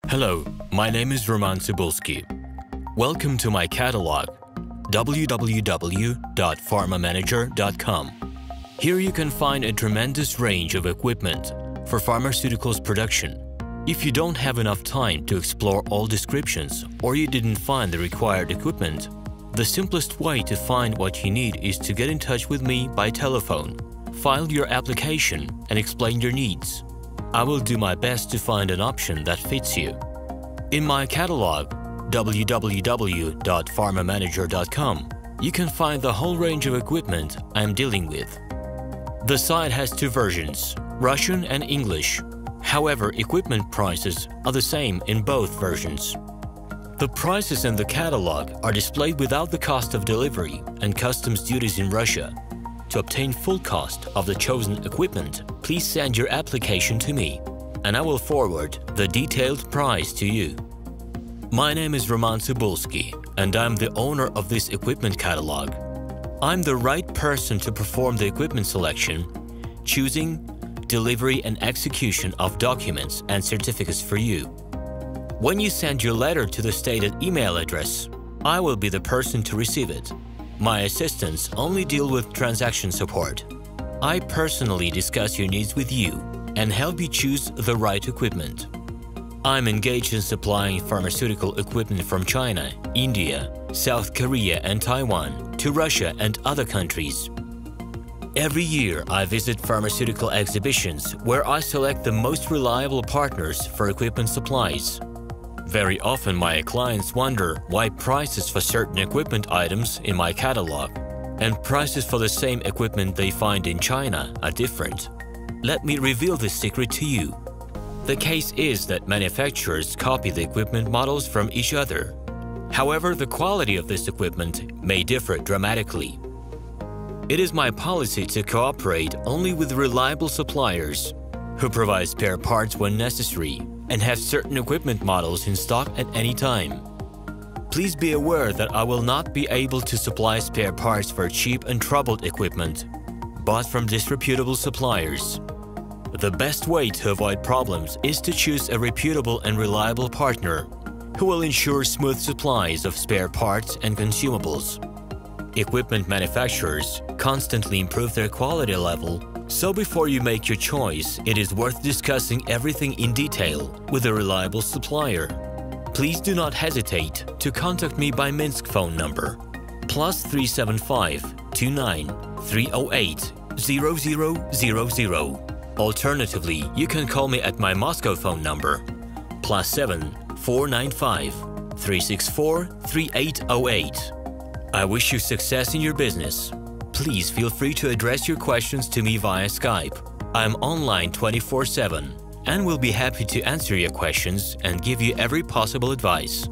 Hello, my name is RomanTsibulsky. Welcome to my catalog, www.pharmamanager.com. Here you can find a tremendous range of equipment for pharmaceuticals production. If you don't have enough time to explore all descriptions or you didn't find the required equipment, the simplest way to find what you need is to get in touch with me by telephone, file your application, and explain your needs. I will do my best to find an option that fits you. In my catalog, www.pharmamanager.com, you can find the whole range of equipment I am dealing with. The site has two versions, Russian and English. However, equipment prices are the same in both versions. The prices in the catalog are displayed without the cost of delivery and customs duties in Russia. To obtain full cost of the chosen equipment, please send your application to me, and I will forward the detailed price to you. My name is RomanTsibulsky, and I'm the owner of this equipment catalog. I'm the right person to perform the equipment selection, choosing, delivery and execution of documents and certificates for you. When you send your letter to the stated email address, I will be the person to receive it. My assistants only deal with transaction support. I personally discuss your needs with you and help you choose the right equipment. I'm engaged in supplying pharmaceutical equipment from China, India, South Korea and Taiwan to Russia and other countries. Every year, I visit pharmaceutical exhibitions where I select the most reliable partners for equipment supplies. Very often, my clients wonder why prices for certain equipment items in my catalog and prices for the same equipment they find in China are different. Let me reveal this secret to you. The case is that manufacturers copy the equipment models from each other. However, the quality of this equipment may differ dramatically. It is my policy to cooperate only with reliable suppliers who provide spare parts when necessary and have certain equipment models in stock at any time. Please be aware that I will not be able to supply spare parts for cheap and troubled equipment bought from disreputable suppliers. The best way to avoid problems is to choose a reputable and reliable partner who will ensure smooth supplies of spare parts and consumables. Equipment manufacturers constantly improve their quality level, so before you make your choice, it is worth discussing everything in detail with a reliable supplier. Please do not hesitate to contact me by Minsk phone number +375 29 308 0000. Alternatively, you can call me at my Moscow phone number +7 495 364 3808. I wish you success in your business. Please feel free to address your questions to me via Skype. I'm online 24/7 and will be happy to answer your questions and give you every possible advice.